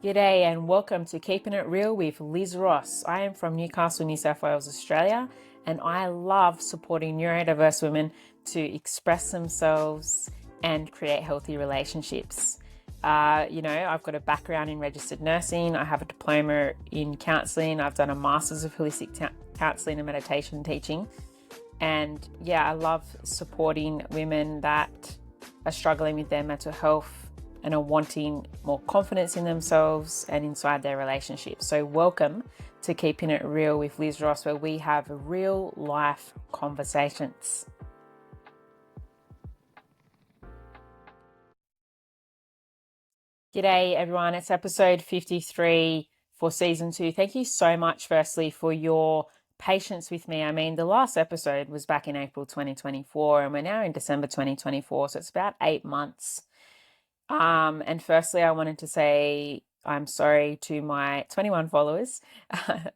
G'day and welcome to Keeping It Real with Liz Ross. I am from Newcastle, New South Wales, Australia, and I love supporting neurodiverse women to express themselves and create healthy relationships. I've got a background in registered nursing. I have a diploma in counselling. I've done a master's of holistic counselling and meditation teaching. And I love supporting women that are struggling with their mental health and are wanting more confidence in themselves and inside their relationships. So welcome to Keeping It Real with Liz Ross, where we have real life conversations. G'day everyone, it's episode 53 for season 2. Thank you so much firstly for your patience with me. I mean, the last episode was back in April 2024 and we're now in December 2024, so it's about 8 months. And firstly, I wanted to say I'm sorry to my 21 followers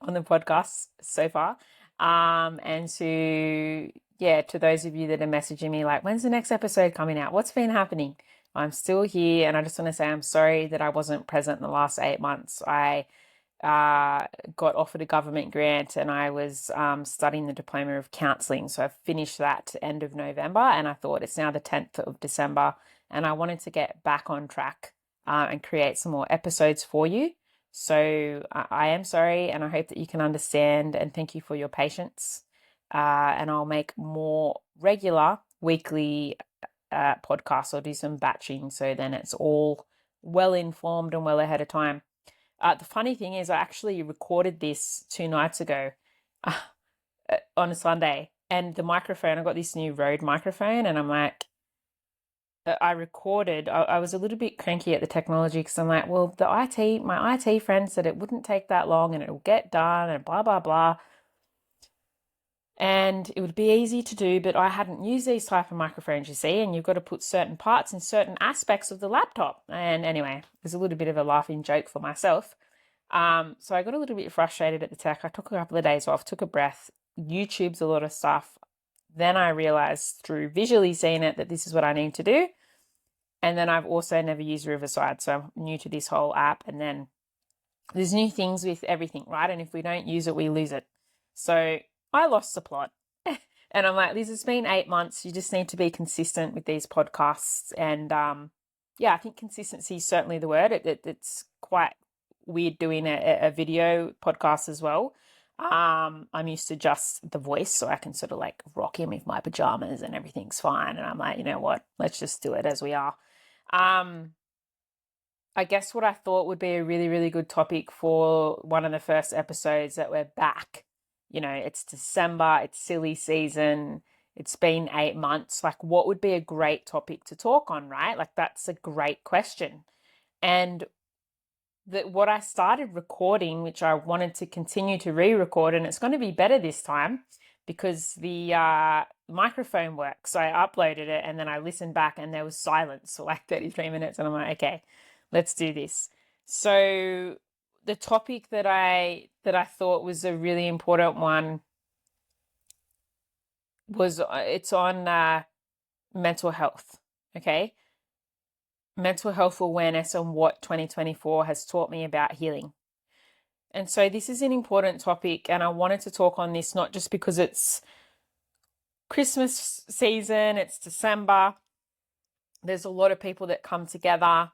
on the podcast so far. And to those of you that are messaging me like, when's the next episode coming out? What's been happening? I'm still here, and I just want to say I'm sorry that I wasn't present in the last 8 months. I got offered a government grant and I was studying the Diploma of Counselling. So I finished that end of November, and I thought it's now the 10th of December and I wanted to get back on track and create some more episodes for you. So I am sorry, and I hope that you can understand, and thank you for your patience. And I'll make more regular weekly podcasts. I'll do some batching, so then it's all well informed and well ahead of time. The funny thing is I actually recorded this 2 nights ago on a Sunday, and the microphone, I got this new Rode microphone, and I'm like, I was a little bit cranky at the technology because I'm like, well, my IT friend said it wouldn't take that long and it'll get done and blah, blah, blah. And it would be easy to do, but I hadn't used these type of microphones, you see, and you've got to put certain parts in certain aspects of the laptop. And anyway, there's a little bit of a laughing joke for myself. So I got a little bit frustrated at the tech. I took a couple of days off, took a breath, YouTube's a lot of stuff. Then I realized through visually seeing it that this is what I need to do. And then I've also never used Riverside, so I'm new to this whole app. And then there's new things with everything, right? And if we don't use it, we lose it. So I lost the plot. And I'm like, Liz, it's been 8 months. You just need to be consistent with these podcasts. And I think consistency is certainly the word. It's quite weird doing a video podcast as well. I'm used to just the voice, so I can sort of like rock in with my pajamas and everything's fine. And I'm like, you know what? Let's just do it as we are. I guess what I thought would be a really, really good topic for one of the first episodes that we're back. You know, it's December, it's silly season, it's been 8 months. Like, what would be a great topic to talk on, right? Like, that's a great question. And what I started recording, which I wanted to continue to re-record, and it's going to be better this time because the microphone works. So I uploaded it and then I listened back and there was silence for like 33 minutes. And I'm like, okay, let's do this. So the topic that I thought was a really important one was it's on mental health. Okay. Mental health awareness and what 2024 has taught me about healing. And so this is an important topic, and I wanted to talk on this not just because it's Christmas season, it's December. There's a lot of people that come together.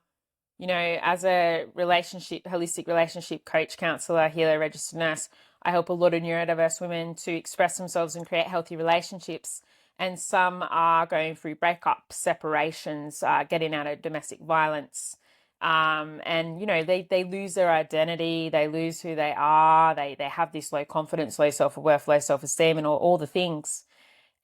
You know, as a holistic relationship coach, counselor, healer, registered nurse, I help a lot of neurodiverse women to express themselves and create healthy relationships. And some are going through breakups, separations, getting out of domestic violence. And, you know, they lose their identity, they lose who they are, they have this low confidence, low self-worth, low self-esteem, and all the things.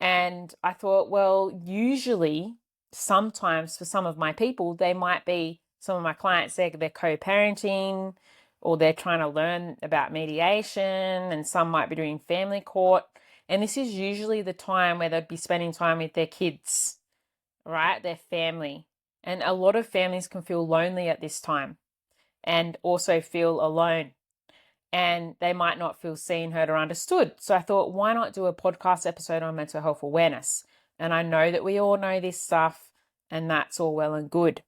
And I thought, well, usually, sometimes for some of my people, they might be, some of my clients, they're co-parenting or they're trying to learn about mediation, and some might be doing family court. And this is usually the time where they'd be spending time with their kids, right? Their family. And a lot of families can feel lonely at this time and also feel alone. And they might not feel seen, heard, or understood. So I thought, why not do a podcast episode on mental health awareness? And I know that we all know this stuff, and that's all well and good.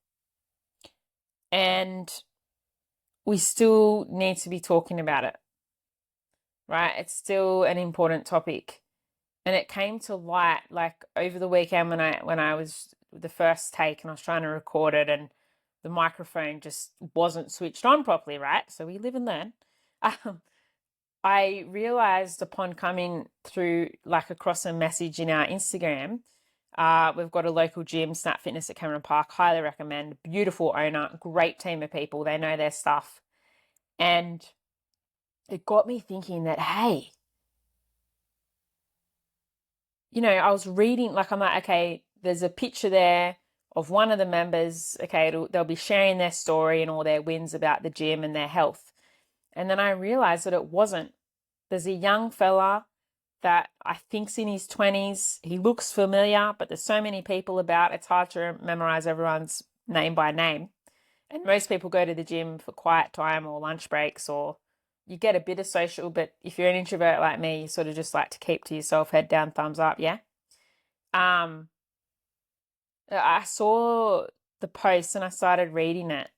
And we still need to be talking about it, right? It's still an important topic. And it came to light like over the weekend when I was the first take and I was trying to record it and the microphone just wasn't switched on properly, right? So we live and learn. Um, I realized upon coming through like across a message in our Instagram, we've got a local gym, Snap Fitness at Cameron Park, highly recommend. Beautiful owner, great team of people. They know their stuff. And it got me thinking that, hey, I was reading, like, I'm like, okay, there's a picture there of one of the members. Okay, they'll be sharing their story and all their wins about the gym and their health. And then I realized that it wasn't. There's a young fella that I think's in his 20s. He looks familiar, but there's so many people about, it's hard to memorize everyone's name by name. And most people go to the gym for quiet time or lunch breaks, or you get a bit of social, but if you're an introvert like me, you sort of just like to keep to yourself, head down, thumbs up, yeah? Um, I saw the post and I started reading it.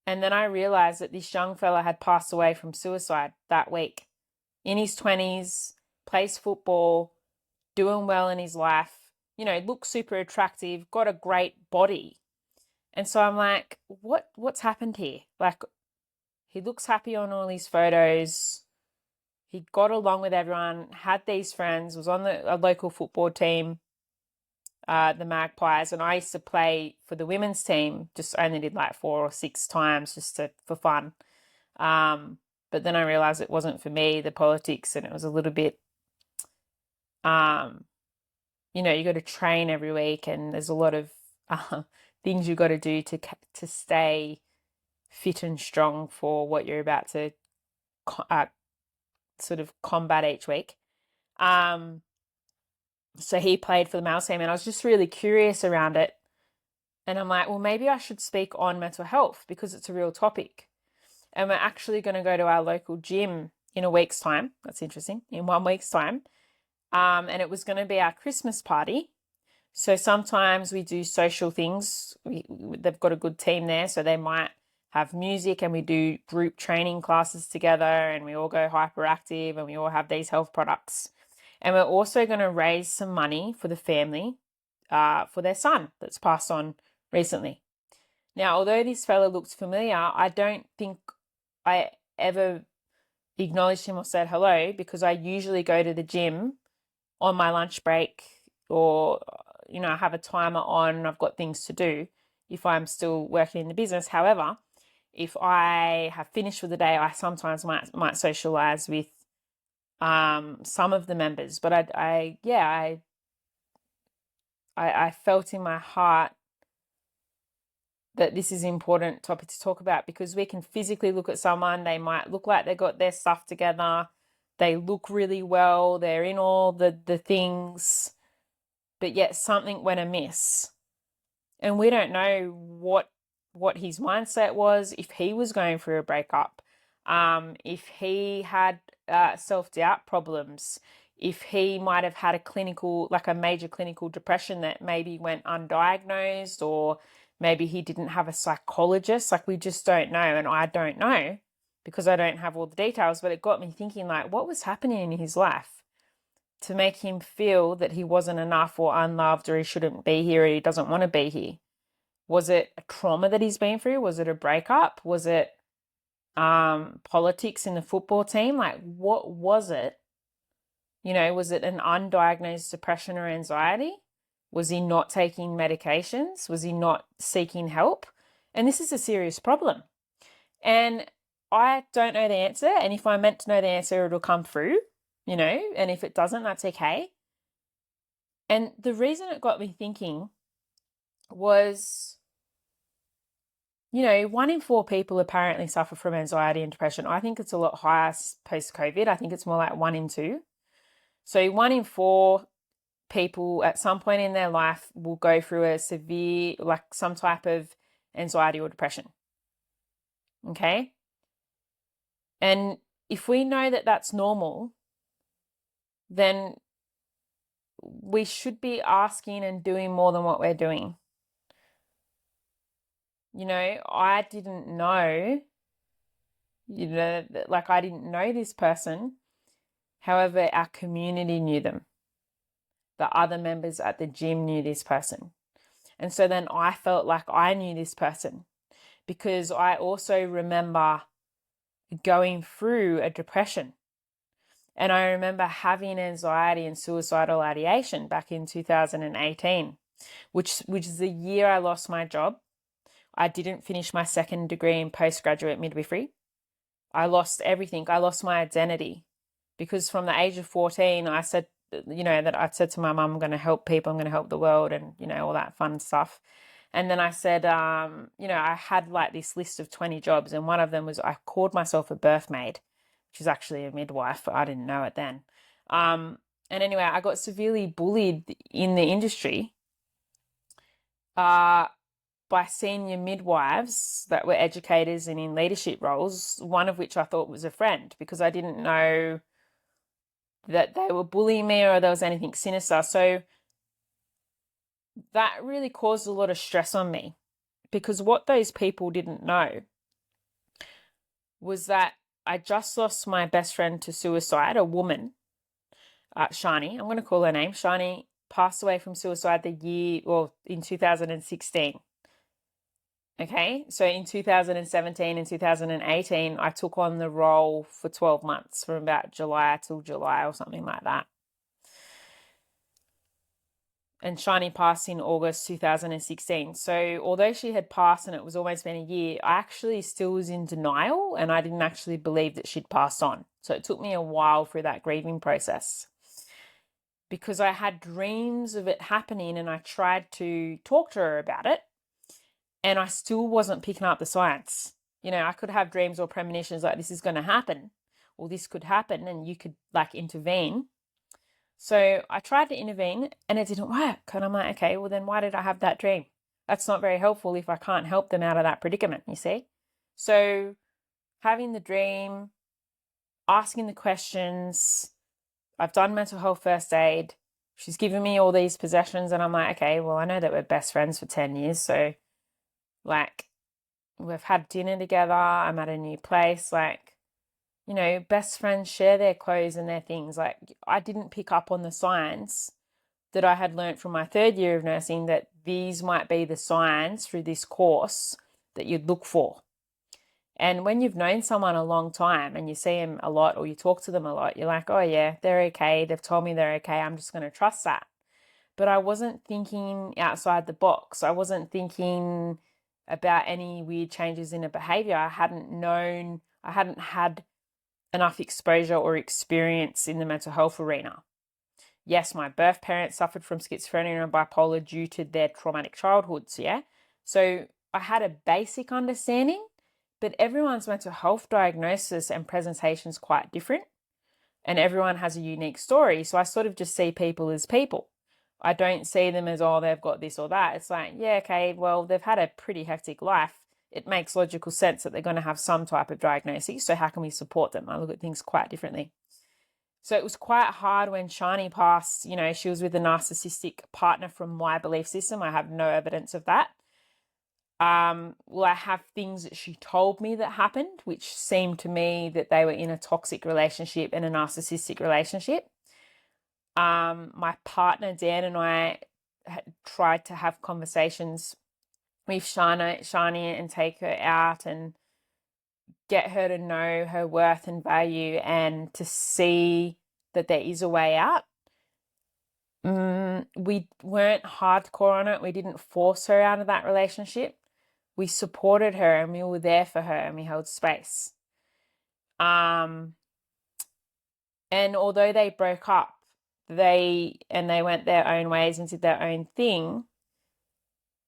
And then I realized that this young fella had passed away from suicide that week. In his 20s, plays football, doing well in his life, looks super attractive, got a great body. And so I'm like, what's happened here? Like, he looks happy on all his photos. He got along with everyone, had these friends, was on a local football team, the Magpies, and I used to play for the women's team. Just only did like 4 or 6 times just for fun. But then I realized it wasn't for me, the politics, and it was a little bit, you got to train every week, and there's a lot of things you got to do to stay fit and strong for what you're about to sort of combat each week. So he played for the male team, and I was just really curious around it. And I'm like, well, maybe I should speak on mental health because it's a real topic. And we're actually going to go to our local gym in a week's time. That's interesting. In 1 week's time. And it was going to be our Christmas party. So sometimes we do social things. They've got a good team there, so they might have music and we do group training classes together and we all go hyperactive and we all have these health products. And we're also going to raise some money for the family for their son that's passed on recently. Now, although this fellow looks familiar, I don't think I ever acknowledged him or said hello because I usually go to the gym on my lunch break or, I have a timer on, I've got things to do if I'm still working in the business. However, if I have finished for the day, I sometimes might socialize with some of the members. But I felt in my heart that this is an important topic to talk about because we can physically look at someone, they might look like they got their stuff together, they look really well, they're in all the things, but yet something went amiss. And we don't know what his mindset was, if he was going through a breakup, if he had self-doubt problems, if he might have had a major clinical depression that maybe went undiagnosed, or maybe he didn't have a psychologist. Like, we just don't know. And I don't know because I don't have all the details, but it got me thinking, like, what was happening in his life to make him feel that he wasn't enough or unloved or he shouldn't be here or he doesn't want to be here? Was it a trauma that he's been through? Was it a breakup? Was it politics in the football team? Like, what was it? Was it an undiagnosed depression or anxiety? Was he not taking medications? Was he not seeking help? And this is a serious problem. And I don't know the answer. And if I'm meant to know the answer, it'll come through, and if it doesn't, that's okay. And the reason it got me thinking was, 1 in 4 people apparently suffer from anxiety and depression. I think it's a lot higher post-COVID. I think it's more like 1 in 2. So 1 in 4 people at some point in their life will go through a severe, like some type of anxiety or depression. Okay? And if we know that that's normal, then we should be asking and doing more than what we're doing. I didn't know, like I didn't know this person. However, our community knew them. The other members at the gym knew this person. And so then I felt like I knew this person because I also remember going through a depression. And I remember having anxiety and suicidal ideation back in 2018, which is the year I lost my job. I didn't finish my second degree in postgraduate midwifery. I lost everything. I lost my identity because from the age of 14, I said, that I said to my mum, I'm going to help people, I'm going to help the world, and, all that fun stuff. And then I said, I had like this list of 20 jobs, and one of them was I called myself a birth maid, which is actually a midwife, but I didn't know it then. And anyway, I got severely bullied in the industry by senior midwives that were educators and in leadership roles, one of which I thought was a friend because I didn't know that they were bullying me or there was anything sinister. So that really caused a lot of stress on me because what those people didn't know was that I just lost my best friend to suicide, a woman, Shani. I'm going to call her name. Shani passed away from suicide in 2016. Okay, so in 2017 and 2018, I took on the role for 12 months from about July till July or something like that. And Shani passed in August 2016. So although she had passed and it was almost been a year, I actually still was in denial and I didn't actually believe that she'd passed on. So it took me a while through that grieving process because I had dreams of it happening and I tried to talk to her about it. And I still wasn't picking up the science. I could have dreams or premonitions like this is going to happen or this could happen and you could like intervene. So I tried to intervene and it didn't work. And I'm like, okay, well then why did I have that dream? That's not very helpful if I can't help them out of that predicament, you see? So having the dream, asking the questions, I've done mental health first aid. She's given me all these possessions and I'm like, okay, well I know that we're best friends for 10 years. So like, we've had dinner together. I'm at a new place. Like, best friends share their clothes and their things. Like, I didn't pick up on the signs that I had learned from my third year of nursing that these might be the signs through this course that you'd look for. And when you've known someone a long time and you see them a lot or you talk to them a lot, you're like, oh yeah, they're okay. They've told me they're okay. I'm just going to trust that. But I wasn't thinking outside the box. I wasn't thinking about any weird changes in a behavior. I hadn't had enough exposure or experience in the mental health arena. Yes, my birth parents suffered from schizophrenia and bipolar due to their traumatic childhoods, yeah? So I had a basic understanding, but everyone's mental health diagnosis and presentation is quite different, and everyone has a unique story. So I sort of just see people as people. I don't see them as, oh, they've got this or that. It's like, yeah, okay, well, they've had a pretty hectic life. It makes logical sense that they're going to have some type of diagnosis. So how can we support them? I look at things quite differently. So it was quite hard when Shani passed. She was with a narcissistic partner from my belief system. I have no evidence of that. Well, I have things that she told me that happened, which seemed to me that they were in a toxic relationship and a narcissistic relationship. My partner, Dan, and I had tried to have conversations with Shani and take her out and get her to know her worth and value and to see that there is a way out. We weren't hardcore on it. We didn't force her out of that relationship. We supported her and we were there for her and we held space. And although they broke up, they went their own ways and did their own thing,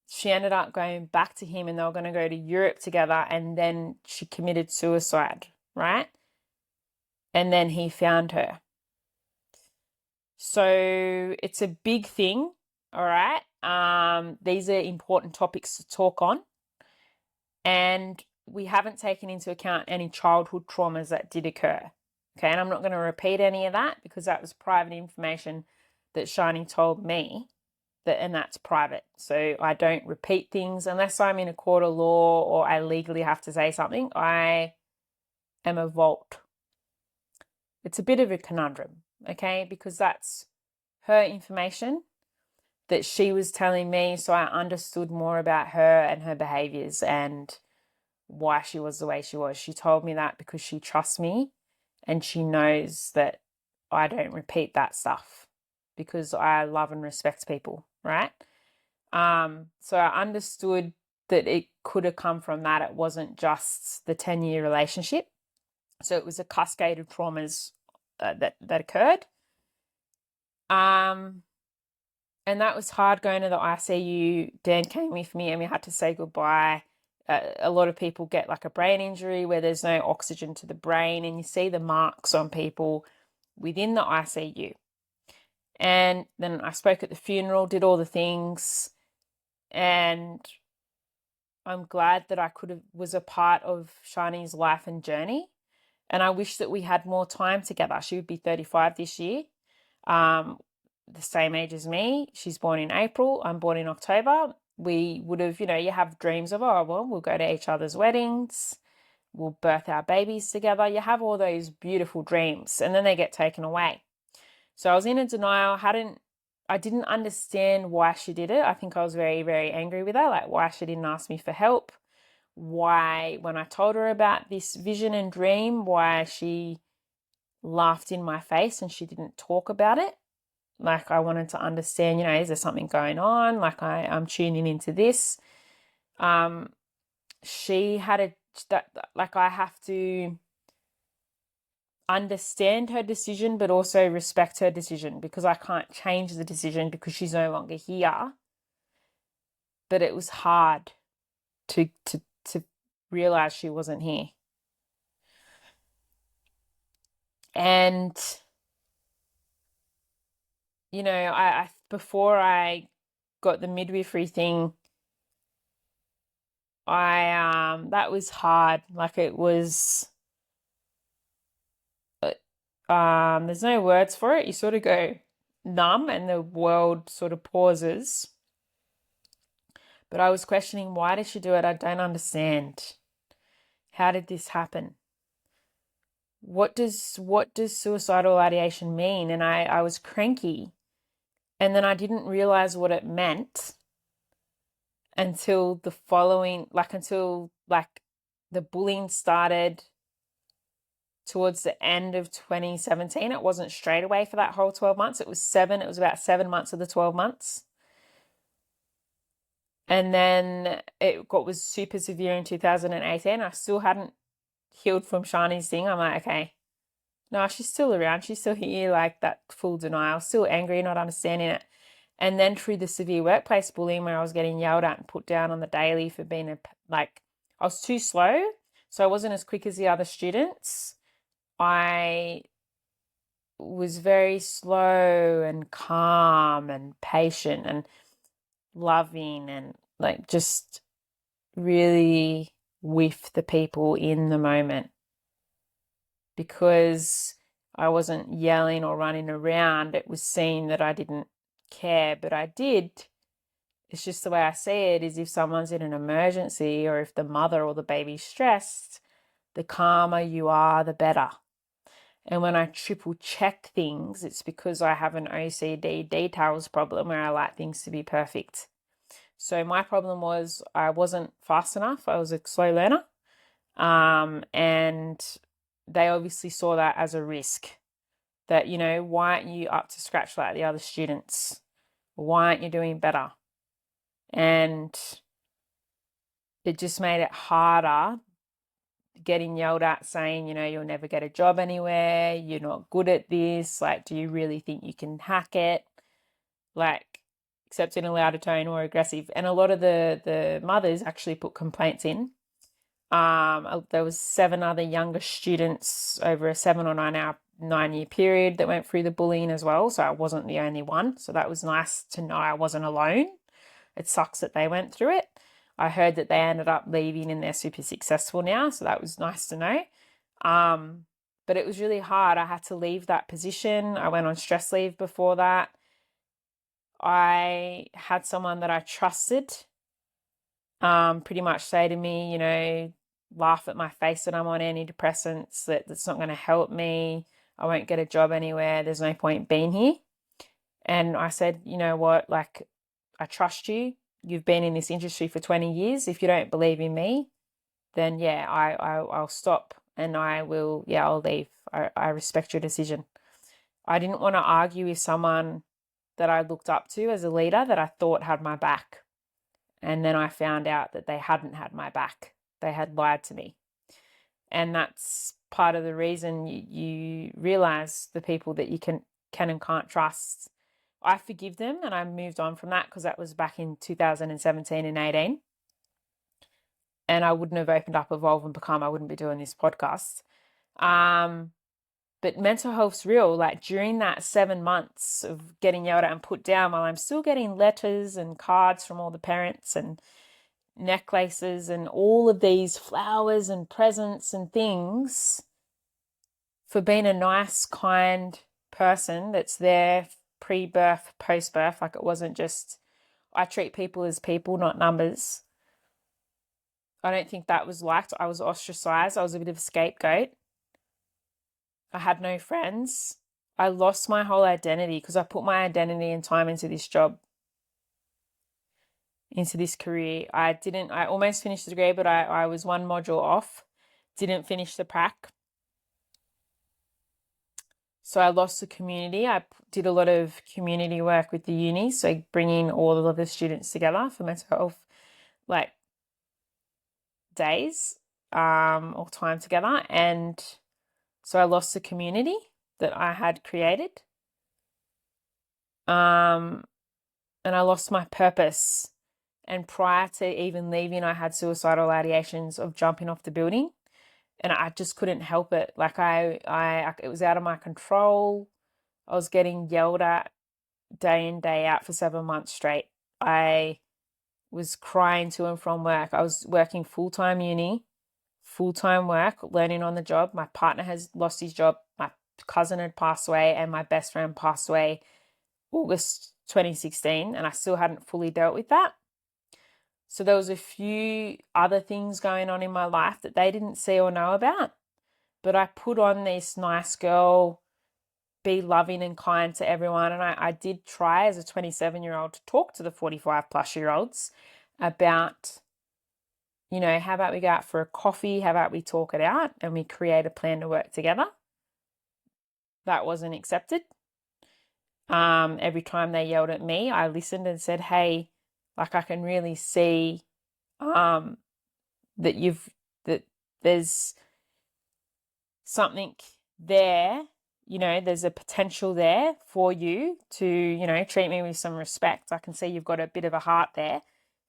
she ended up going back to him and they were going to go to Europe together, and then she committed suicide, right? And then he found her. So it's a big thing, all right? These are important topics to talk on. And we haven't taken into account any childhood traumas that did occur. Okay, and I'm not going to repeat any of that because that was private information that Shani told me. and that's private. So I don't repeat things unless I'm in a court of law or I legally have to say something. I am a vault. It's a bit of a conundrum, okay? Because that's her information that she was telling me, so I understood more about her and her behaviors and why she was the way she was. She told me that because she trusts me and she knows that I don't repeat that stuff because I love and respect people, right? So I understood that it could have come from that. It wasn't just the 10-year relationship. So it was a cascade of traumas that occurred. And that was hard going to the ICU. Dan came with me and we had to say goodbye. A lot of people get like a brain injury where there's no oxygen to the brain, and you see the marks on people within the ICU. And then I spoke at the funeral, did all the things, and I'm glad that I was a part of Shani's life and journey. And I wish that we had more time together. She would be 35 this year, the same age as me. She's born in April. I'm born in October. We would have, you have dreams of, oh, well, we'll go to each other's weddings. We'll birth our babies together. You have all those beautiful dreams, and then they get taken away. So I was in a denial. I didn't understand why she did it. I think I was very, very angry with her, like why she didn't ask me for help. Why, when I told her about this vision and dream, why she laughed in my face and she didn't talk about it. Like I wanted to understand, is there something going on? Like I'm tuning into this. She had I have to understand her decision, but also respect her decision because I can't change the decision because she's no longer here. But it was hard to realize she wasn't here. And I before I got the midwifery thing, that was hard. Like it was there's no words for it. You sort of go numb and the world sort of pauses. But I was questioning, why did she do it? I don't understand. How did this happen? What does suicidal ideation mean? And I was cranky. And then I didn't realize what it meant until the bullying started towards the end of 2017. It wasn't straight away for that whole 12 months. It was about 7 months of the 12 months. And then it was super severe in 2018. I still hadn't healed from Shani's thing. I'm like, okay, no, she's still around. She's still here, like that full denial, still angry, not understanding it. And then through the severe workplace bullying where I was getting yelled at and put down on the daily for being I was too slow. So I wasn't as quick as the other students. I was very slow and calm and patient and loving and just really with the people in the moment because I wasn't yelling or running around. It was seen that I didn't care, but I did. It's just the way I see it is if someone's in an emergency or if the mother or the baby's stressed, the calmer you are, the better. And when I triple check things, it's because I have an OCD details problem where I like things to be perfect. So my problem was I wasn't fast enough. I was a slow learner. And they obviously saw that as a risk that, why aren't you up to scratch like the other students? Why aren't you doing better? And it just made it harder getting yelled at saying, you'll never get a job anywhere. You're not good at this. Like, do you really think you can hack it? Like, except in a louder tone or aggressive. And a lot of the mothers actually put complaints in. There was 7 other younger students over a 7 or 9-year period that went through the bullying as well. So I wasn't the only one. So that was nice to know I wasn't alone. It sucks that they went through it. I heard that they ended up leaving and they're super successful now. So that was nice to know. But it was really hard. I had to leave that position. I went on stress leave before that. I had someone that I trusted pretty much say to me, laugh at my face that I'm on antidepressants, that's not going to help me. I won't get a job anywhere. There's no point being here. And I said, you know what, like, I trust you. You've been in this industry for 20 years. If you don't believe in me, then yeah, I'll stop and I'll leave. I respect your decision. I didn't want to argue with someone that I looked up to as a leader that I thought had my back. And then I found out that they hadn't had my back. They had lied to me. And that's part of the reason you realize the people that you can and can't trust. I forgive them and I moved on from that because that was back in 2017 and 18. And I wouldn't have opened up Evolve and Become. I wouldn't be doing this podcast. But mental health's real. Like during that 7 months of getting yelled at and put down, while I'm still getting letters and cards from all the parents and necklaces and all of these flowers and presents and things for being a nice, kind person that's there pre-birth, post-birth. Like it wasn't just, I treat people as people, not numbers. I don't think that was liked. I was ostracized. I was a bit of a scapegoat. I had no friends. I lost my whole identity because I put my identity and time into this job, into this career. I almost finished the degree, but I was one module off, didn't finish the prac. So I lost the community. I did a lot of community work with the uni, so bringing all of the students together for mental health, like days or time together. And so I lost the community that I had created. And I lost my purpose. And prior to even leaving, I had suicidal ideations of jumping off the building. And I just couldn't help it. Like it was out of my control. I was getting yelled at day in, day out for 7 months straight. I was crying to and from work. I was working full-time uni, full-time work, learning on the job. My partner has lost his job. My cousin had passed away and my best friend passed away August 2016, and I still hadn't fully dealt with that. So there was a few other things going on in my life that they didn't see or know about. But I put on this nice girl, be loving and kind to everyone. And I did try as a 27-year-old to talk to the 45-plus-year-olds about, how about we go out for a coffee? How about we talk it out and we create a plan to work together? That wasn't accepted. Every time they yelled at me, I listened and said, hey, like I can really see that there's something there, there's a potential there for you to, treat me with some respect. I can see you've got a bit of a heart there.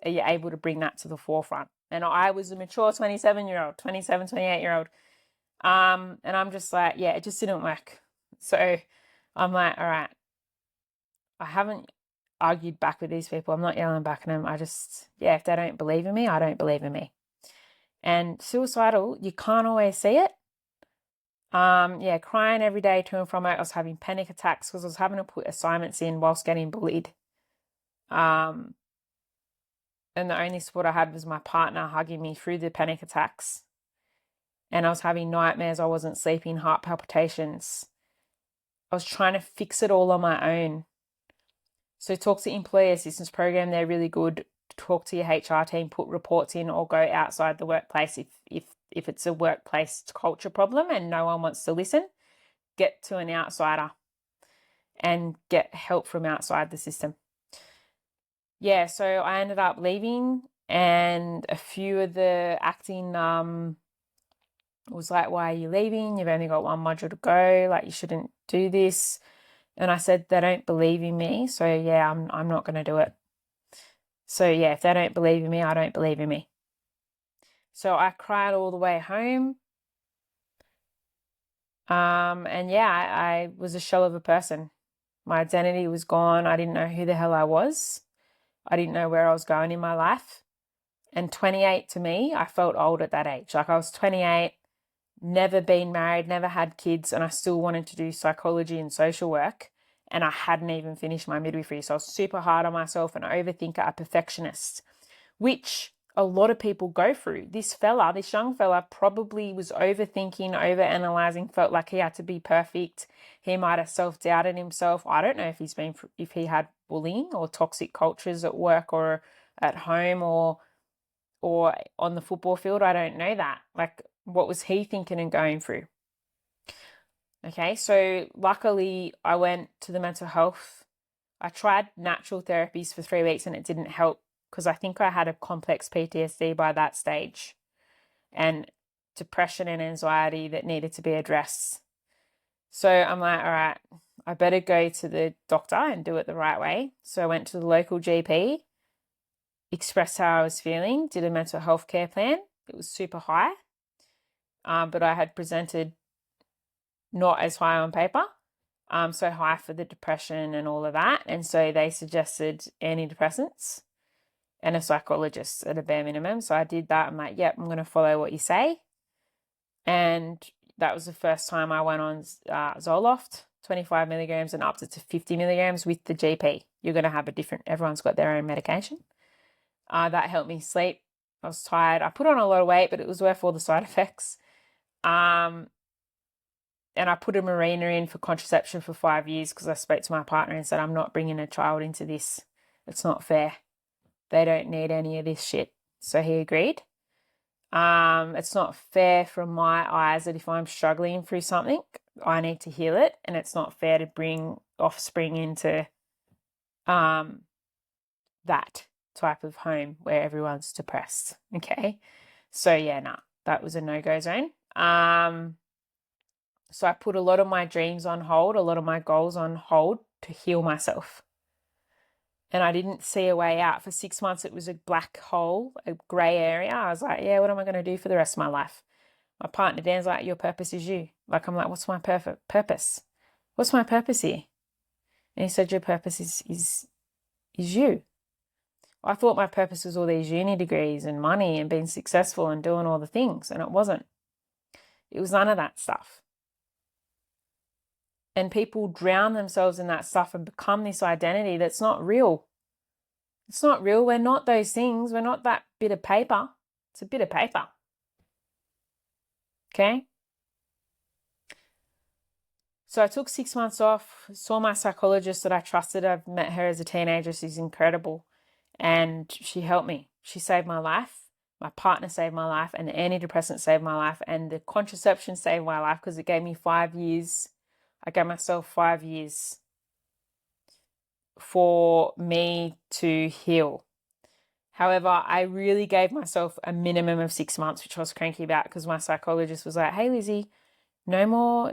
Are you able to bring that to the forefront? And I was a mature 28-year-old. And I'm just like, yeah, it just didn't work. So I'm like, all right, I haven't argued back with these people. I'm not yelling back at them. If they don't believe in me, I don't believe in me. And suicidal, you can't always see it. Crying every day to and from it. I was having panic attacks because I was having to put assignments in whilst getting bullied. And the only support I had was my partner hugging me through the panic attacks. And I was having nightmares. I wasn't sleeping, heart palpitations. I was trying to fix it all on my own. So talk to employee assistance program. They're really good. Talk to your HR team, put reports in, or go outside the workplace if it's a workplace culture problem and no one wants to listen. Get to an outsider and get help from outside the system. Yeah, so I ended up leaving, and a few of the acting was like, why are you leaving? You've only got one module to go. Like, you shouldn't do this. And I said, they don't believe in me. So yeah, I'm not going to do it. So yeah, if they don't believe in me, I don't believe in me. So I cried all the way home. I was a shell of a person. My identity was gone. I didn't know who the hell I was. I didn't know where I was going in my life. And 28 to me, I felt old at that age. Like I was 28, never been married, never had kids, and I still wanted to do psychology and social work and I hadn't even finished my midwifery. So I was super hard on myself, an overthinker, a perfectionist, which a lot of people go through. This young fella probably was overthinking, overanalyzing, felt like he had to be perfect. He might have self-doubted himself. I don't know if he had bullying or toxic cultures at work or at home or on the football field. I don't know that. Like, what was he thinking and going through? Okay, so luckily I went to the mental health. I tried natural therapies for 3 weeks and it didn't help because I think I had a complex PTSD by that stage and depression and anxiety that needed to be addressed. So I'm like, all right, I better go to the doctor and do it the right way. So I went to the local GP, expressed how I was feeling, did a mental health care plan. It was super high, but I had presented not as high on paper, so high for the depression and all of that. And so they suggested antidepressants and a psychologist at a bare minimum. So I did that. I'm like, yep, I'm going to follow what you say. And that was the first time I went on Zoloft, 25 milligrams and up to 50 milligrams with the GP. You're going to have everyone's got their own medication. That helped me sleep. I was tired. I put on a lot of weight, but it was worth all the side effects. And I put a marina in for contraception for 5 years because I spoke to my partner and said, I'm not bringing a child into this. It's not fair. They don't need any of this shit. So he agreed. It's not fair from my eyes that if I'm struggling through something, I need to heal it. And it's not fair to bring offspring into that type of home where everyone's depressed. Okay. So yeah, that was a no-go zone. So I put a lot of my dreams on hold, a lot of my goals on hold to heal myself. And I didn't see a way out. For 6 months, it was a black hole, a grey area. I was like, yeah, what am I going to do for the rest of my life? My partner, Dan's like, your purpose is you. Like, I'm like, what's my purpose? What's my purpose here? And he said, your purpose is you. I thought my purpose was all these uni degrees and money and being successful and doing all the things. And it wasn't. It was none of that stuff. And people drown themselves in that stuff and become this identity that's not real. It's not real. We're not those things. We're not that bit of paper. It's a bit of paper. Okay? So I took 6 months off, saw my psychologist that I trusted. I've met her as a teenager. She's incredible. And she helped me. She saved my life. My partner saved my life. And the antidepressant saved my life. And the contraception saved my life because it gave me 5 years. I gave myself 5 years for me to heal. However, I really gave myself a minimum of 6 months, which I was cranky about because my psychologist was like, hey, Lizzie, no more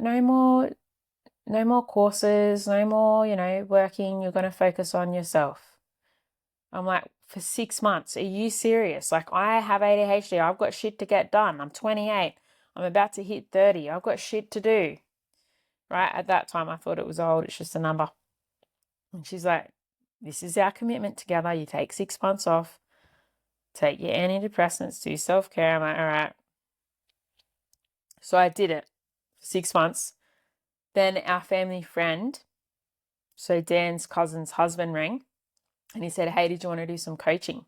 courses, no more, working. You're going to focus on yourself. I'm like, for 6 months, are you serious? Like, I have ADHD. I've got shit to get done. I'm 28. I'm about to hit 30. I've got shit to do. Right? At that time, I thought it was old. It's just a number. And she's like, this is our commitment together. You take 6 months off, take your antidepressants, do self-care. I'm like, all right. So I did it for 6 months. Then our family friend, so Dan's cousin's husband, rang and he said, hey, did you want to do some coaching?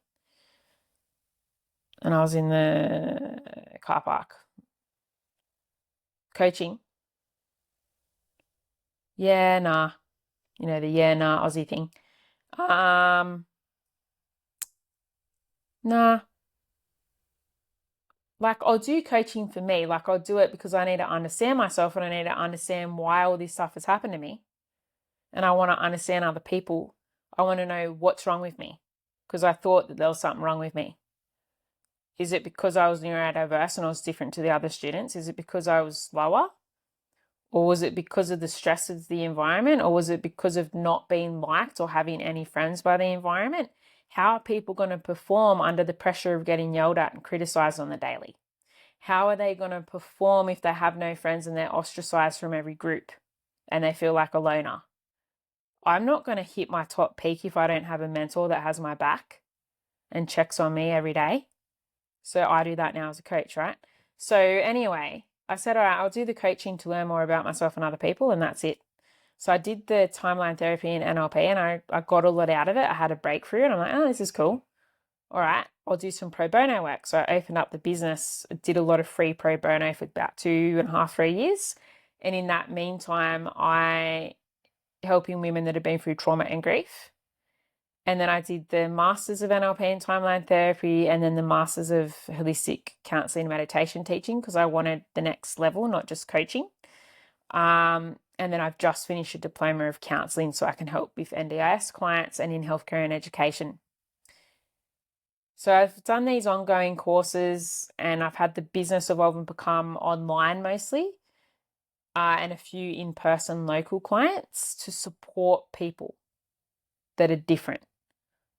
And I was in the car park. Coaching? Yeah, nah. The yeah, nah Aussie thing. Nah. Like, I'll do coaching for me. Like, I'll do it because I need to understand myself and I need to understand why all this stuff has happened to me. And I want to understand other people. I want to know what's wrong with me because I thought that there was something wrong with me. Is it because I was neurodiverse and I was different to the other students? Is it because I was slower? Or was it because of the stress of the environment? Or was it because of not being liked or having any friends by the environment? How are people going to perform under the pressure of getting yelled at and criticized on the daily? How are they going to perform if they have no friends and they're ostracized from every group and they feel like a loner? I'm not going to hit my top peak if I don't have a mentor that has my back and checks on me every day. So I do that now as a coach, right? So anyway, I said, all right, I'll do the coaching to learn more about myself and other people, and that's it. So I did the timeline therapy in NLP and I got a lot out of it. I had a breakthrough and I'm like, oh, this is cool. All right, I'll do some pro bono work. So I opened up the business, did a lot of free pro bono for about 2.5, 3 years. And in that meantime, I helping women that have been through trauma and grief. And then I did the Masters of NLP and Timeline Therapy, and then the Masters of Holistic Counselling and Meditation Teaching, because I wanted the next level, not just coaching. And then I've just finished a Diploma of Counselling so I can help with NDIS clients and in healthcare and education. So I've done these ongoing courses and I've had the business evolve and become online mostly, and a few in-person local clients to support people that are different,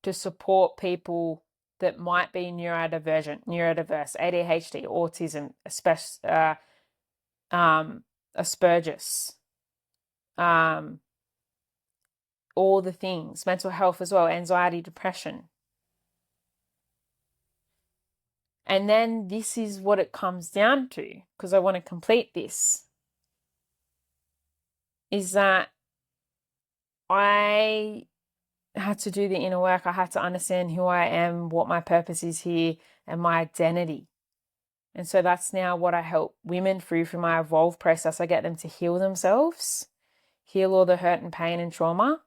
to support people that might be neurodiverse, ADHD, autism, Asperger's, all the things, mental health as well, anxiety, depression. And then this is what it comes down to, because I want to complete this, is that I had to do the inner work. I had to understand who I am, what my purpose is here, and my identity. And so that's now what I help women through my evolve process. I get them to heal themselves, heal all the hurt and pain and trauma.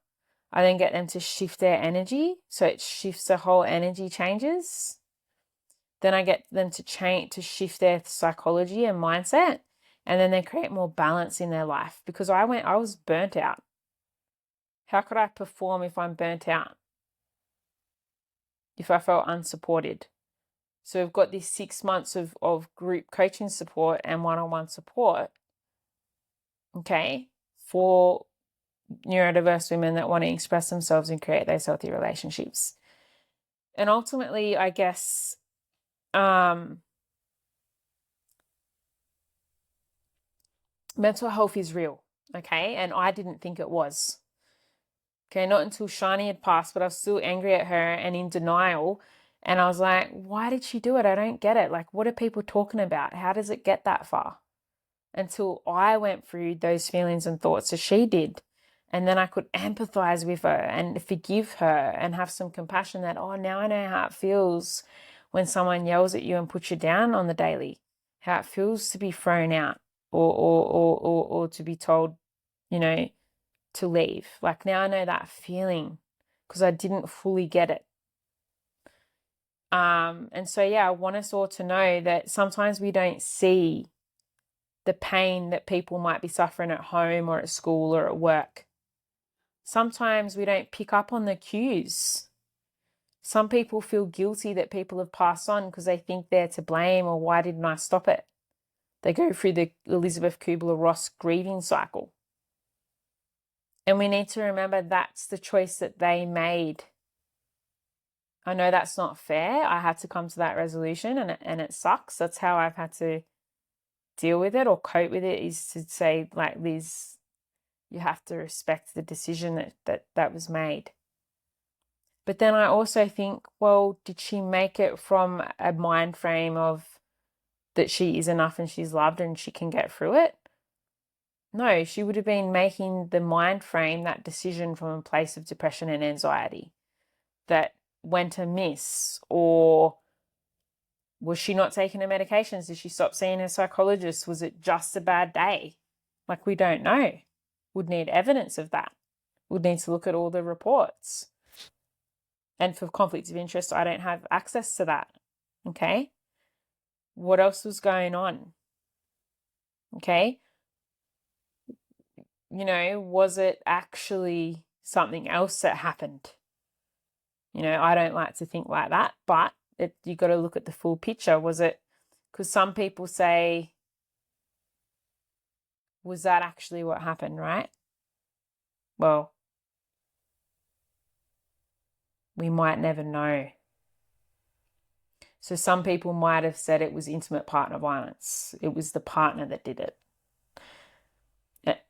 I then get them to shift their energy. So it shifts, the whole energy changes. Then I get them to shift their psychology and mindset. And then they create more balance in their life, because I was burnt out. How could I perform if I'm burnt out? If I felt unsupported? So we've got these 6 months of group coaching support and one-on-one support, okay, for neurodiverse women that want to express themselves and create those healthy relationships. And ultimately, I guess, mental health is real, okay? And I didn't think it was. Okay, not until Shani had passed, but I was still angry at her and in denial. And I was like, why did she do it? I don't get it. Like, what are people talking about? How does it get that far? Until I went through those feelings and thoughts as she did. And then I could empathize with her and forgive her and have some compassion that, oh, now I know how it feels when someone yells at you and puts you down on the daily, how it feels to be thrown out or to be told, you know, to leave. Like, now I know that feeling because I didn't fully get it. And so, yeah, I want us all to know that sometimes we don't see the pain that people might be suffering at home or at school or at work. Sometimes we don't pick up on the cues. Some people feel guilty that people have passed on because they think they're to blame, or why didn't I stop it? They go through the Elizabeth Kubler-Ross grieving cycle. And we need to remember that's the choice that they made. I know that's not fair. I had to come to that resolution and it sucks. That's how I've had to deal with it or cope with it, is to say, like, Liz, you have to respect the decision that was made. But then I also think, well, did she make it from a mind frame of that she is enough and she's loved and she can get through it? No, she would have been making the mind frame, that decision, from a place of depression and anxiety that went amiss. Or was she not taking her medications? Did she stop seeing her psychologist? Was it just a bad day? Like, we don't know. Would need evidence of that. Would need to look at all the reports. And for conflicts of interest, I don't have access to that. Okay? What else was going on? Okay? You know, was it actually something else that happened? You know, I don't like to think like that, but you got to look at the full picture. Was it, because some people say, was that actually what happened, right? Well, we might never know. So some people might have said it was intimate partner violence. It was the partner that did it.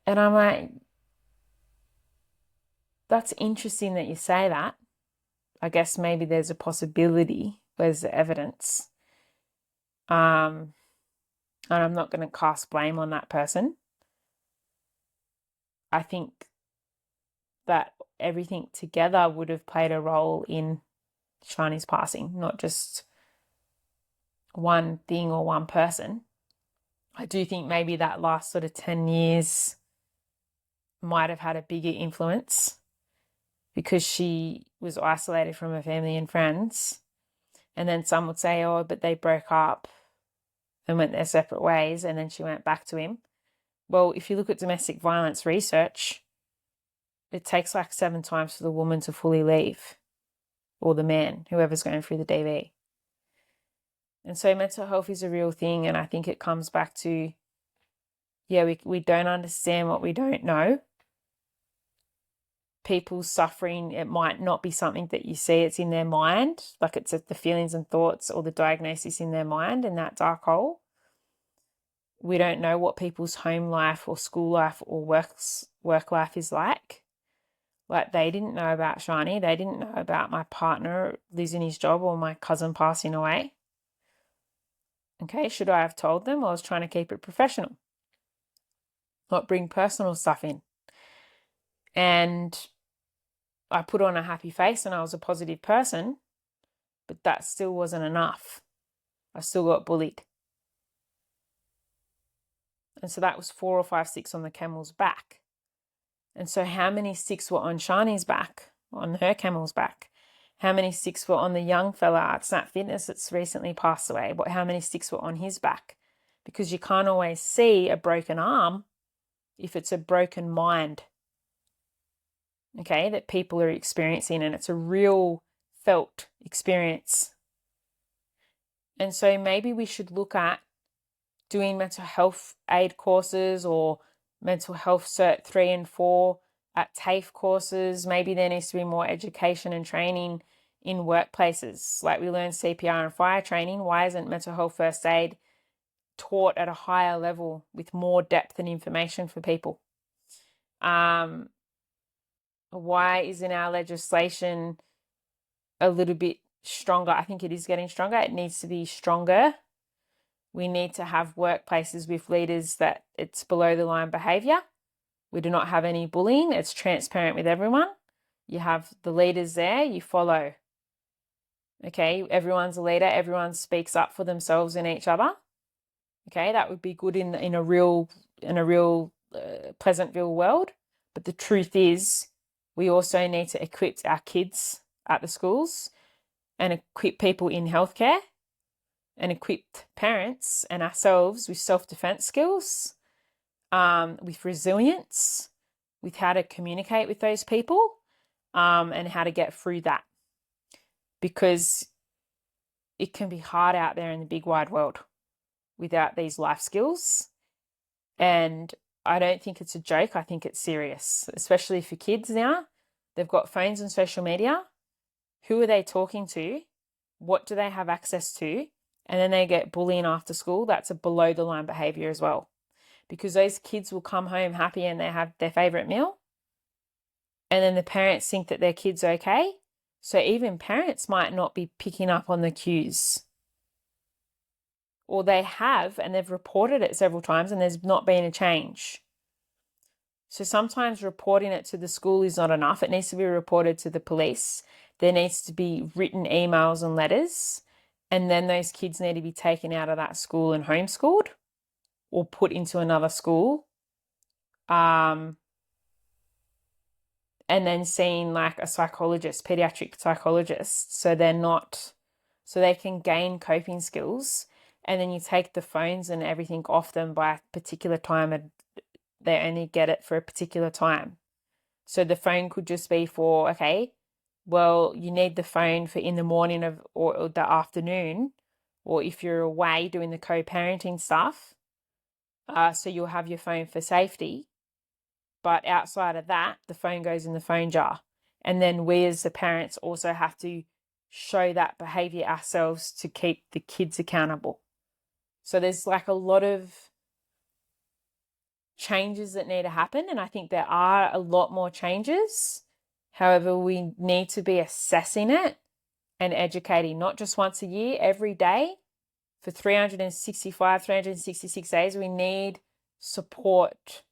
And I'm like, that's interesting that you say that. I guess maybe there's a possibility. Where's the evidence? And I'm not going to cast blame on that person. I think that everything together would have played a role in Shani's passing, not just one thing or one person. I do think maybe that last sort of 10 years might have had a bigger influence because she was isolated from her family and friends. And then some would say, oh, but they broke up and went their separate ways, and then she went back to him. Well, if you look at domestic violence research, it takes like 7 times for the woman to fully leave, or the man, whoever's going through the DV. And so mental health is a real thing, and I think it comes back to, we don't understand what we don't know. People's suffering, it might not be something that you see, it's in their mind, like it's the feelings and thoughts or the diagnosis in their mind in that dark hole. We don't know what people's home life or school life or work life is like. Like, they didn't know about Shani. They didn't know about my partner losing his job or my cousin passing away. Okay, should I have told them? I was trying to keep it professional, not bring personal stuff in. And I put on a happy face and I was a positive person, but that still wasn't enough. I still got bullied. And so that was 4 or 5 sticks on the camel's back. And so how many sticks were on Shani's back, on her camel's back? How many sticks were on the young fella at Snap Fitness that's recently passed away? But how many sticks were on his back? Because you can't always see a broken arm if it's a broken mind, okay, that people are experiencing, and it's a real felt experience. And so maybe we should look at doing mental health aid courses or mental health cert 3 and 4 at TAFE courses. Maybe there needs to be more education and training in workplaces. Like we learn CPR and fire training. Why isn't mental health first aid taught at a higher level with more depth and information for people? Why isn't our legislation a little bit stronger? I think it is getting stronger. It needs to be stronger. We need to have workplaces with leaders that it's below the line behaviour. We do not have any bullying. It's transparent with everyone. You have the leaders there, you follow. Okay, everyone's a leader. Everyone speaks up for themselves and each other. Okay, that would be good in a real Pleasantville world. But the truth is, we also need to equip our kids at the schools and equip people in healthcare and equip parents and ourselves with self-defense skills, with resilience, with how to communicate with those people, and how to get through that. Because it can be hard out there in the big wide world without these life skills. And I don't think it's a joke. I think it's serious, especially for kids now. They've got phones and social media. Who are they talking to? What do they have access to? And then they get bullying after school. That's a below the line behavior as well. Because those kids will come home happy and they have their favorite meal. And then the parents think that their kid's okay. So even parents might not be picking up on the cues. Or they have, and they've reported it several times and there's not been a change. So sometimes reporting it to the school is not enough. It needs to be reported to the police. There needs to be written emails and letters. And then those kids need to be taken out of that school and homeschooled or put into another school. And then seeing like a psychologist, pediatric psychologist, so they can gain coping skills. And then you take the phones and everything off them by a particular time, and they only get it for a particular time. So the phone could just be for, okay, well, you need the phone for in the morning or the afternoon, or if you're away doing the co-parenting stuff. So you'll have your phone for safety. But outside of that, the phone goes in the phone jar. And then we as the parents also have to show that behavior ourselves to keep the kids accountable. So there's like a lot of changes that need to happen. And I think there are a lot more changes. However, we need to be assessing it and educating, not just once a year, every day. For 365, 366 days, we need support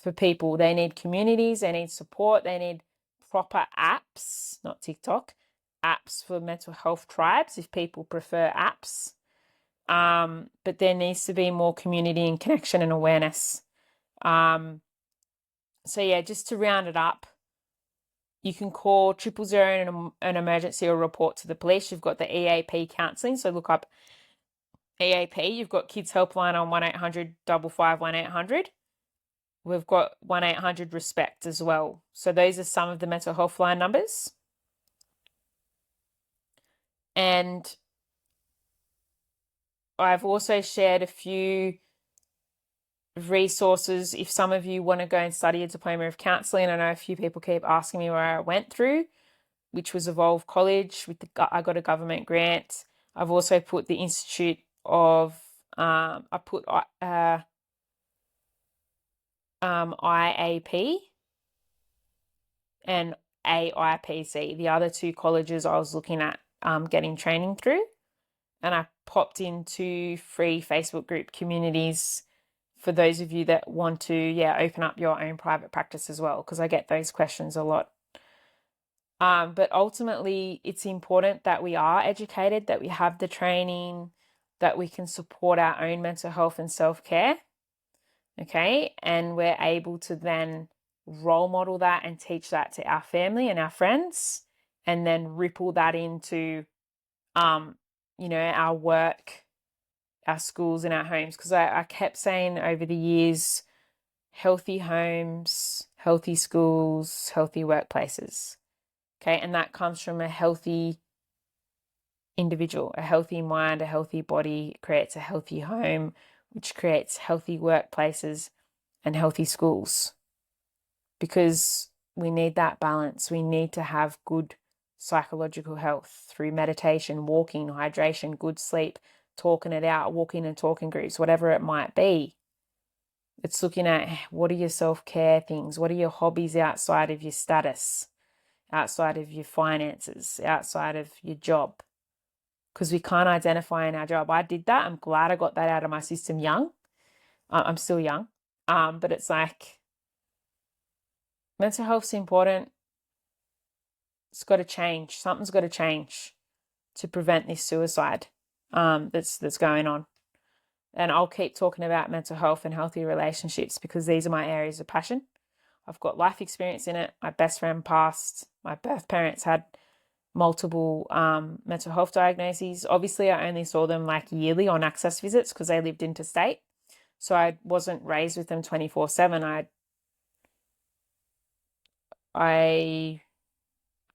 for people. They need communities, they need support, they need proper apps, not TikTok, apps for mental health tribes if people prefer apps. But there needs to be more community and connection and awareness. So yeah, just to round it up, you can call 000 and an emergency or report to the police. You've got the EAP counselling, so look up EAP. You've got Kids Helpline on 1800 55 1800. We've got 1800 Respect as well. So those are some of the mental health line numbers. And I've also shared a few resources if some of you want to go and study a Diploma of Counselling. I know a few people keep asking me where I went through, which was Evolve College. I got a government grant. I've also put the Institute of IAP and AIPC, the other two colleges I was looking at getting training through. And I popped into free Facebook group communities for those of you that want to, open up your own private practice as well, because I get those questions a lot. But ultimately, it's important that we are educated, that we have the training, that we can support our own mental health and self-care, okay? And we're able to then role model that and teach that to our family and our friends, and then ripple that into, our work, our schools and our homes. Because I kept saying over the years, healthy homes, healthy schools, healthy workplaces. Okay, and that comes from a healthy individual, a healthy mind, a healthy body creates a healthy home, which creates healthy workplaces and healthy schools. Because we need that balance. We need to have good psychological health through meditation, walking, hydration, good sleep, talking it out, walking and talking groups, whatever it might be. It's looking at what are your self-care things? What are your hobbies outside of your status, outside of your finances, outside of your job? Because we can't identify in our job. I did that. I'm glad I got that out of my system young. I'm still young. But it's like mental health's important. It's got to change. Something's got to change to prevent this suicide that's going on. And I'll keep talking about mental health and healthy relationships because these are my areas of passion. I've got life experience in it. My best friend passed. My birth parents had multiple mental health diagnoses. Obviously, I only saw them like yearly on access visits because they lived interstate. So I wasn't raised with them 24/7. I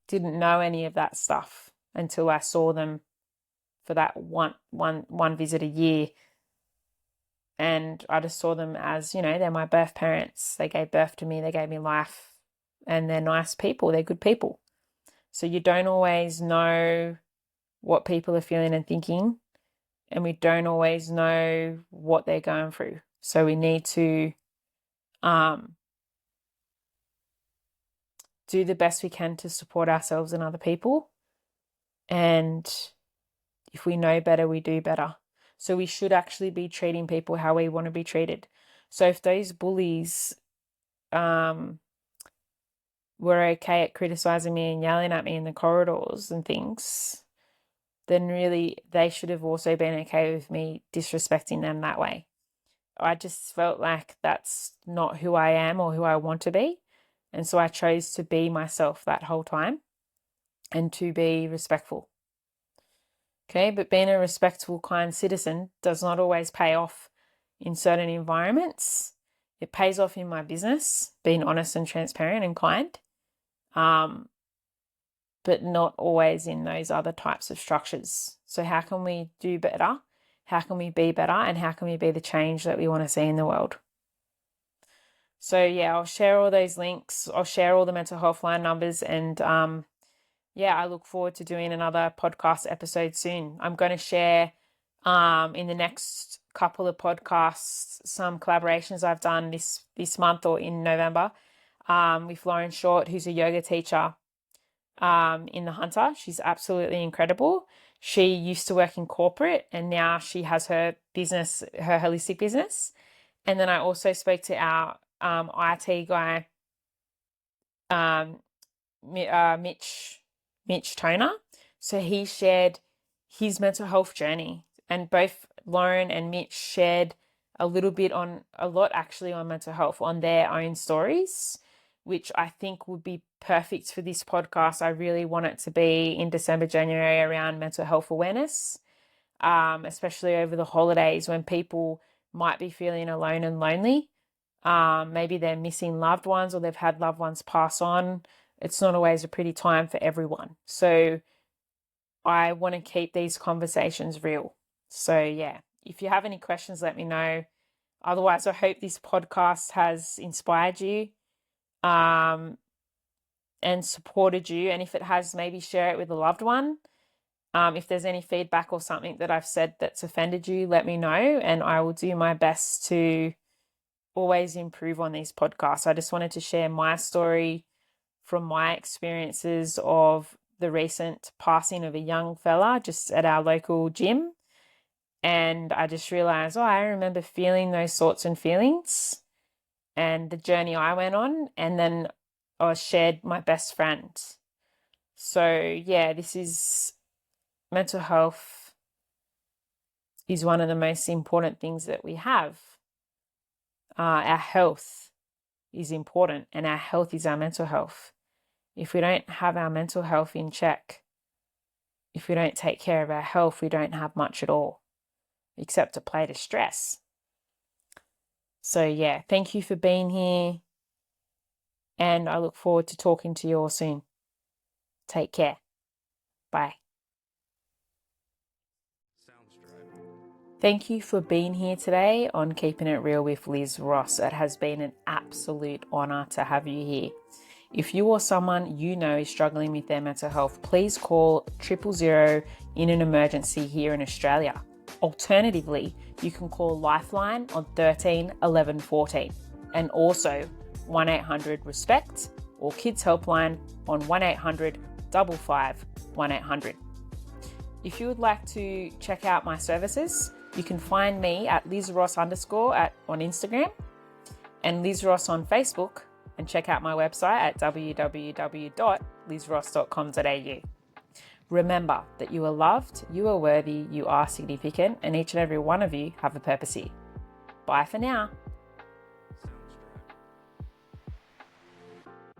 didn't know any of that stuff until I saw them for that one visit a year. And I just saw them as, they're my birth parents. They gave birth to me. They gave me life. And they're nice people. They're good people. So you don't always know what people are feeling and thinking. And we don't always know what they're going through. So we need to do the best we can to support ourselves and other people. And if we know better, we do better. So we should actually be treating people how we want to be treated. So if those bullies were okay at criticizing me and yelling at me in the corridors and things, then really they should have also been okay with me disrespecting them that way. I just felt like that's not who I am or who I want to be. And so I chose to be myself that whole time and to be respectful. Okay, but being a respectful, kind citizen does not always pay off in certain environments. It pays off in my business, being honest and transparent and kind, but not always in those other types of structures. So how can we do better? How can we be better? And how can we be the change that we want to see in the world? So yeah, I'll share all those links. I'll share all the mental health line numbers and I look forward to doing another podcast episode soon. I'm going to share in the next couple of podcasts some collaborations I've done this month or in November with Lauren Short, who's a yoga teacher in the Hunter. She's absolutely incredible. She used to work in corporate and now she has her business, her holistic business. And then I also spoke to our IT guy, Mitch Toner. So he shared his mental health journey, and both Lauren and Mitch shared a lot actually on mental health on their own stories, which I think would be perfect for this podcast. I really want it to be in December, January around mental health awareness, especially over the holidays when people might be feeling alone and lonely. Maybe they're missing loved ones or they've had loved ones pass on. It's not always a pretty time for everyone. So I want to keep these conversations real. So yeah, if you have any questions, let me know. Otherwise, I hope this podcast has inspired you and supported you. And if it has, maybe share it with a loved one. If there's any feedback or something that I've said that's offended you, let me know, and I will do my best to always improve on these podcasts. I just wanted to share my story from my experiences of the recent passing of a young fella just at our local gym. And I just realized, I remember feeling those sorts of feelings and the journey I went on. And then I shared my best friend. So yeah, mental health is one of the most important things that we have. Our health is important, and our health is our mental health. If we don't have our mental health in check, if we don't take care of our health, we don't have much at all, except a plate of stress. So yeah, thank you for being here, and I look forward to talking to you all soon. Take care. Bye. Thank you for being here today on Keeping It Real with Liz Ross. It has been an absolute honour to have you here. If you or someone you know is struggling with their mental health, please call 000 in an emergency here in Australia. Alternatively, you can call Lifeline on 13 11 14 and also 1-800-RESPECT or Kids Helpline on 1-800-55 1800. If you would like to check out my services, you can find me at LizRoss_ on Instagram and Liz Ross on Facebook, and check out my website at www.lizross.com.au. Remember that you are loved, you are worthy, you are significant, and each and every one of you have a purpose here. Bye for now.